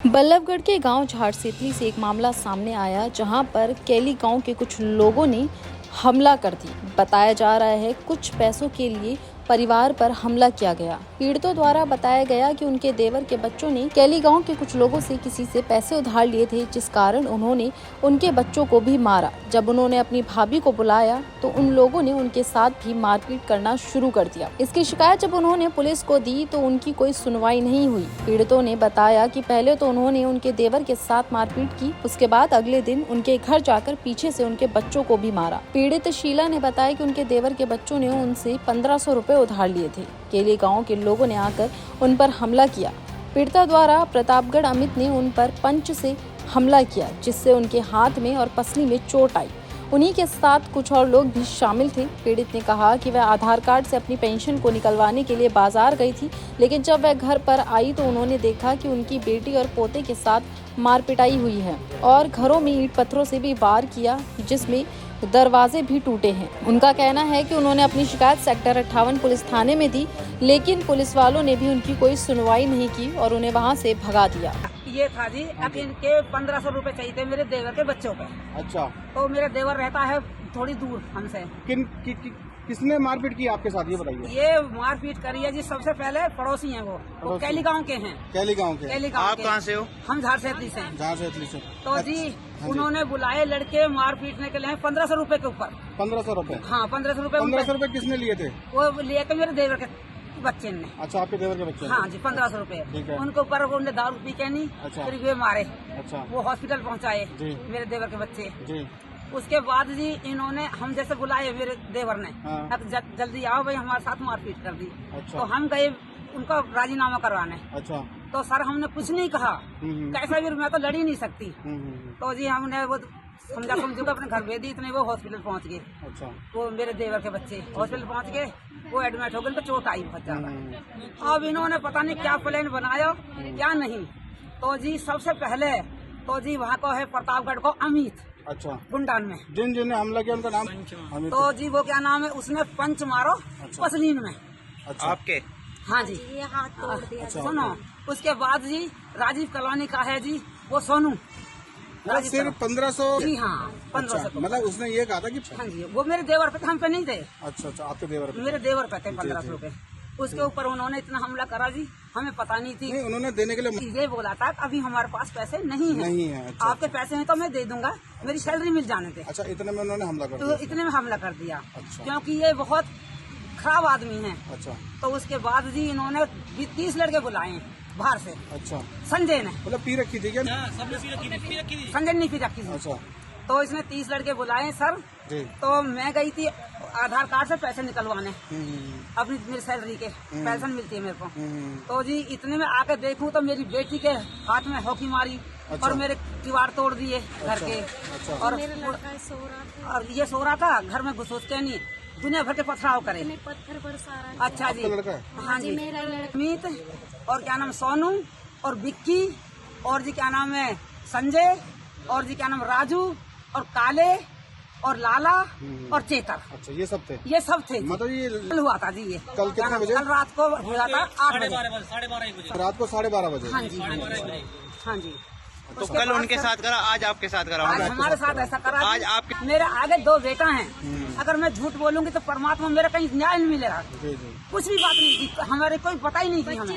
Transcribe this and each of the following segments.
बल्लभगढ़ के गांव झाड़सेतली से एक मामला सामने आया जहां पर कैली गांव के कुछ लोगों ने हमला कर दिया। बताया जा रहा है कुछ पैसों के लिए परिवार पर हमला किया गया। पीड़ितों द्वारा बताया गया कि उनके देवर के बच्चों ने कैली गांव के कुछ लोगों से किसी से पैसे उधार लिए थे, जिस कारण उन्होंने उनके बच्चों को भी मारा। जब उन्होंने अपनी भाभी को बुलाया तो उन लोगों ने उनके साथ भी मारपीट करना शुरू कर दिया। इसकी शिकायत जब उन्होंने पुलिस को दी तो उनकी कोई सुनवाई नहीं हुई। पीड़ितों ने बताया कि पहले तो उन्होंने उनके देवर के साथ मारपीट की, उसके बाद अगले दिन उनके घर जाकर पीछे से उनके बच्चों को भी मारा। पीड़ित शीला ने बताया कि उनके देवर के बच्चों ने उनसे 1500 रुपए उधार लिए थे। केली गांव के लोगों ने आकर उन पर हमला किया। पीड़िता द्वारा प्रतापगढ़ अमित ने उन पर पंच से हमला किया, जिससे उनके हाथ में और पसली में चोट आई। उन्हीं के साथ कुछ और लोग भी शामिल थे। पीड़ित ने कहा कि वह आधार कार्ड से अपनी पेंशन को निकलवाने के लिए बाजार गई थी, लेकिन जब वह घर पर आई तो उन्होंने देखा कि उनकी बेटी और पोते के साथ मारपिटाई हुई है और घरों में ईंट पत्थरों से भी वार किया, जिसमें दरवाजे भी टूटे हैं। उनका कहना है कि उन्होंने अपनी शिकायत सेक्टर 58 पुलिस थाने में दी, लेकिन पुलिस वालों ने भी उनकी कोई सुनवाई नहीं की और उन्हें वहां से भगा दिया। ये था जी, अब इनके 1500 रुपए चाहिए थे मेरे देवर के बच्चों पे। अच्छा, तो मेरा देवर रहता है थोड़ी दूर हमसे। किसने मारपीट की आपके साथ, ये बताइए। ये मारपीट करी है जी, सबसे पहले पड़ोसी हैं वो कैली गांव के हैं। कैली गांव के। आप कहाँ से हो? हम झाड़सेतली से हैं। झाड़सेतली से। तो जी उन्होंने बुलाए लड़के मार पीटने के लिए 1500 रुपए के ऊपर। 1500 रुपए? हाँ, 1500 रुपए। 1500 रुपए किसने लिए थे? वो लिए थे मेरे देवर के बच्चे ने। अच्छा, आपके देवर के बच्चे? हाँ जी, 1500 रुपए। उनके ऊपर उन्होंने दारू पी के नहीं, अच्छा, फिर वे मारे। अच्छा, वो हॉस्पिटल पहुँचाए मेरे देवर के बच्चे जी। उसके बाद जी इन्होंने हम जैसे बुलाए मेरे देवर ने, हाँ। अब जल्दी आओ भाई, हमारे साथ मारपीट कर दी। अच्छा। तो हम गए उनका राजीनामा करवाने। अच्छा। तो सर हमने कुछ नहीं कहा, कैसा भी मैं तो लड़ ही नहीं सकती। तो जी हमने वो समझो अपने घर भेज दी, इतने वो हॉस्पिटल पहुंच गए। अच्छा। वो मेरे देवर के बच्चे हॉस्पिटल पहुंच गए, वो एडमिट हो गए, उनको चोट आई बहुत ज्यादा। अब इन्होंने पता नहीं क्या प्लान बनाया क्या नहीं। तो जी सबसे पहले तो जी वहाँ को है प्रतापगढ़ को अमित। अच्छा। गुंडान में जिन हमला किया उनका नाम? तो जी वो क्या नाम है, उसने पंच मारो। अच्छा। पसलीन में। अच्छा। आपके? हाँ जी, ये हाथ तोड़ दिया। अच्छा। सुनो, उसके बाद जी राजीव कलवानी का है जी, वो सोनू। सिर्फ 1500? जी हाँ, 1500। अच्छा, मतलब उसने ये कहा था कि? हाँ जी, वो मेरे देवर पे, हम पे नहीं थे। अच्छा अच्छा, आपके देवर पे? मेरे देवर पे थे 1500 रुपए। उसके ऊपर उन्होंने इतना हमला करा जी, हमें पता नहीं थी। नहीं, उन्होंने देने के लिए ये बोला था अभी हमारे पास पैसे नहीं है। अच्छा। आपके पैसे हैं तो मैं दे दूंगा, मेरी सैलरी मिल जाने थे। अच्छा, इतने में उन्होंने हमला कर दिया? तो इतने में हमला कर दिया। अच्छा। क्योंकि ये बहुत खराब आदमी है। अच्छा। तो उसके बाद जी इन्होंने 30 लड़के बुलाए बाहर से। अच्छा। संजय ने मतलब पी रखी थी क्या? संजय नहीं पी रखी थी। अच्छा। तो इसने 30 लड़के बुलाए सर जी। तो मैं गई थी आधार कार्ड से पैसे निकलवाने अपनी मेरी सैलरी के, पेंशन मिलती है मेरे को। तो जी इतने में आकर देखूं तो मेरी बेटी के हाथ में हॉकी मारी। अच्छा। और मेरे किवाड़ तोड़ दिए घर के। अच्छा। और ये सो रहा था घर में घुस के नहीं, दुनिया भर के पथराव करे, पत्थर बरसा रहा। अच्छा जी, हाँ जी, अमित और क्या नाम सोनू और विक्की और जी क्या नाम है संजय और जी क्या नाम राजू और काले और लाला और चेतर। अच्छा, ये सब थे। मतलब ये कल हुआ था जी, ये कल कितने बजे? कल रात को हुआ था 8 बजे, 12:30 रात को 12:30 बजे। हाँ जी, हाँ जी। तो कल उनके साथ करा, आज आपके साथ करा? आज हमारे साथ ऐसा करा। आज आपके? मेरे आगे 2 बेटा हैं। अगर मैं झूठ बोलूंगी तो परमात्मा मेरा कहीं न्याय नहीं मिलेगा। कुछ भी बात नहीं थी, हमारे कोई पता ही नहीं थी हमें।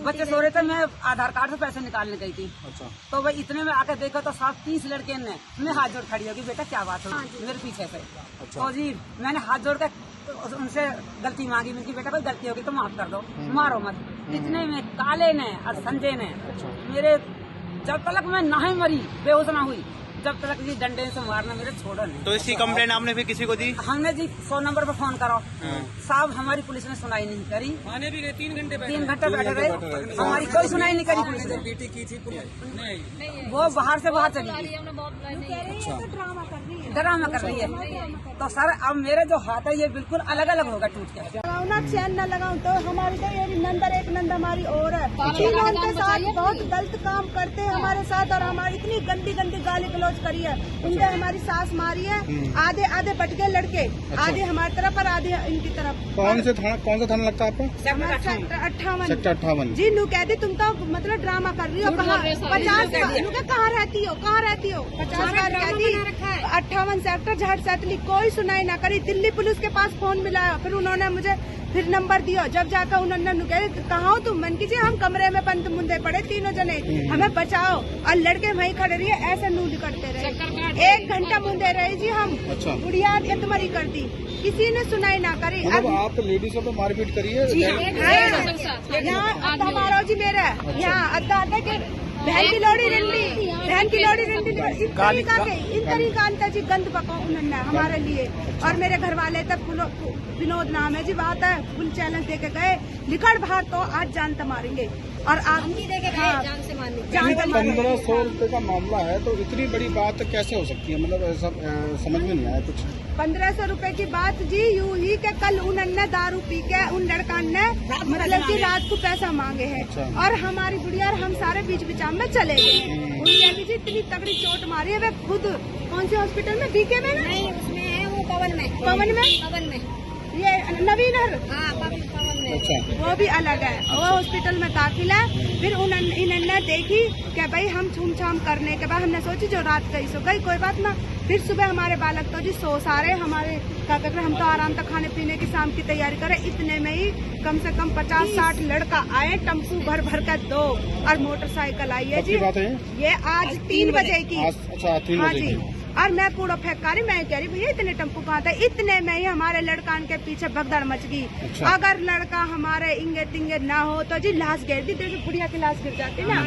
बच्चे सो रहे थे, मैं आधार कार्ड से पैसे निकालने गई थी। अच्छा। तो भाई इतने में आकर देखा तो 30 लड़के ने, मैं हाथ जोड़ खड़ी होगी, बेटा क्या बात हो मेरे पीछे से। तो जी मैंने हाथ जोड़ कर उनसे गलती मांगी, उनकी बेटा कोई गलती होगी तो माफ कर दो, मारो मत। इतने में काले ने और संजय ने मेरे, जब तक मैं नहीं मरी, बेहोश ना हुई, जब तक जी डंडे से मारना मेरे छोड़ो नहीं। तो इसकी कंप्लेंट आपने फिर किसी को दी? हमने जी 100 नंबर पर फोन करो। साहब हमारी पुलिस ने सुनाई नहीं करी। थाने भी गए, 3 घंटे बैठे रहे, हमारी कोई सुनाई नहीं करी पुलिस ने। बेटी की थी पुलिस, वो बाहर से बाहर चली गई। ड्रामा कर रही है। तो सर अब मेरे जो हाथ है ये बिल्कुल अलग अलग होगा, टूट के लगाऊं चैन न लगाऊं तो हमारी तो ये नंबर 1 नंबर हमारी और है। तीनों के साथ बहुत गलत काम करते हैं हमारे साथ, और हमारी इतनी गंदी गाली गलौज अप्रोच करी है, उनने हमारी सास मारी है, आधे आधे बट गए लड़के, आधे हमारी तरफ और आधे इनकी तरफ। कौन सा थाना लगता है आपका? सेक्टर 58। सेक्टर 58। जी नू कहती तुम तो मतलब ड्रामा कर रही हो, कहाँ 50 कहाँ रहती हो, कहाँ रहती हो, 50 बार कहती 58 सेक्टर झाट सैतली, कोई सुनाई ना करी। दिल्ली पुलिस के पास फोन मिलाया, फिर उन्होंने मुझे फिर नंबर दिया, जब जाकर उन्होंने कहे कहाँ हो तुम, मन कीजिए हम कमरे में बंद मुंदे पड़े तीनों जने, हमें बचाओ, और लड़के वहीं खड़े रहिए, ऐसे नूल करते रहे, 1 घंटा मुंदे रहे जी हम। अच्छा। बुढ़िया इतमरी कर दी, किसी ने सुनाई ना करी। मतलब आप लेडीजों पे मारपीट करी है? यहाँ हमारा जी मेरा यहाँ अद्धा के बहन की लोड़ी रंडी इन तरीका अंता जी गंद पकाओ उन्होंने हमारे लिए। और मेरे घर वाले तक विनोद नाम है जी, बात है, फुल चैलेंज दे के गए, लिखड़ बाहर तो आज जान तो मारेंगे, और आप जान से मारने 1500 रुपए का मामला है, तो इतनी बड़ी बात कैसे हो सकती है? मतलब ऐसा समझ में नहीं आया कुछ। 1500 रुपए की बात जी यूं ही के कल उन्होंने दारू पी के उन लड़का ने मतलब कि रात को पैसा मांगे हैं। अच्छा। और हमारी बुढ़िया और हम सारे बीच बिचाम में चले गए। उनके जी इतनी तगड़ी चोट मारी है, वे खुद कौन से हॉस्पिटल में, बीके में नहीं, उसमें है वो पवन में ये नवीनर, अच्छा। वो भी अलग है, वो हॉस्पिटल में दाखिल है। फिर इन्होंने देखी कि भाई हम छूम छाम करने के बाद हमने सोची जो रात गई सो गई, कोई बात ना। फिर सुबह हमारे बालक तो जी सो सारे हमारे क्या कहते हैं, हम तो आराम तक खाने पीने की शाम की तैयारी करें, इतने में ही कम से कम 50-60 लड़का आए, टम्पू भर भर कर 2 और मोटरसाइकिल आई है जी। बात है ये आज 3 बजे की। अच्छा, 3 हाँ बजे जी। की। और मैं कूड़ा फेंक रही, मैं कह रही भैया इतने टेम्पो कहाँ था, इतने में ही हमारे लड़कान के पीछे भगदड़ मच गई। अच्छा। अगर लड़का हमारे इंगे तिंगे ना हो तो जी लाश गिर दी, तो बुढ़िया की लाश गिर जाती ना।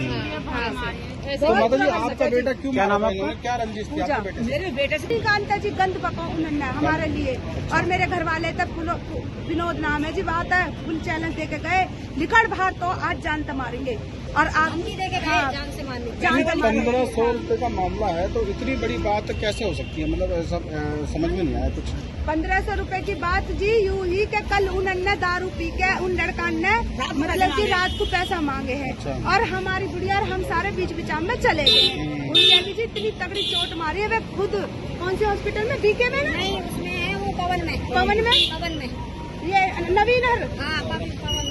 तो माता जी आपका बेटा क्यों, क्या नाम है, क्या रंजिश थी आपके बेटे से? मेरे बेटे से कांता जी गंद पकाओ उन्होंने हमारे लिए। और मेरे घर वाले तक विनोद नाम है जी, बात है, फुल चैलेंज दे के गए, लिखड़ बाहर तो आज जान तो मारेंगे, और आप जान से मारने 1500 रुपए का मामला है, तो इतनी बड़ी बात कैसे हो सकती है? मतलब ऐसा समझ में नहीं आया कुछ। 1500 रुपए की बात जी यूं ही के कल उन्होंने दारू पी के उन लड़का ने मतलब कि रात को पैसा मांगे हैं। अच्छा। और हमारी बुढ़िया और हम सारे बीच बिचाम में चले गए। उनके जी इतनी तगड़ी चोट मारी है, वे खुद कौन से हॉस्पिटल में, बीके में नहीं, उसमें है वो पवन में ये नवीनर,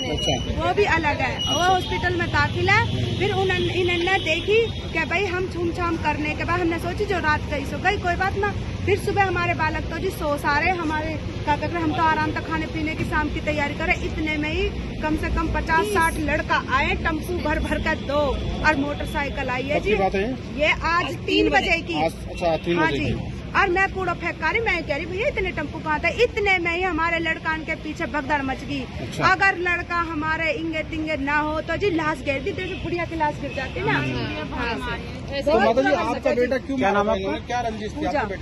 अच्छा। वो भी अलग है, वो हॉस्पिटल में दाखिल है। फिर इन्होंने देखी कि भाई हम छूम छाम करने के बाद हमने सोची जो रात गई सो गई, कोई बात ना। फिर सुबह हमारे बालक तो जी सो सारे हमारे क्या कहते हैं, हम तो आराम तक खाने पीने की शाम की तैयारी करें, इतने में ही कम से कम 50-60 लड़का आए, टम्पू भर भर कर 2 और मोटरसाइकिल आई है जी। बात है ये आज 3 बजे की। अच्छा, 3 हाँ बजे जी। की। और मैं कूड़ा फेंक रही, मैं कह रही भैया इतने टेम्पो कहाँ था, इतने में ही हमारे लड़कान के पीछे भगदड़ मच गई। अच्छा। अगर लड़का हमारे इंगे तिंगे ना हो तो जी लाश गिर दी, तो बुढ़िया की लाश गिर जाती ना। तो माता जी आपका बेटा क्यों, क्या नाम है, क्या रंजिश थी आपके बेटे से?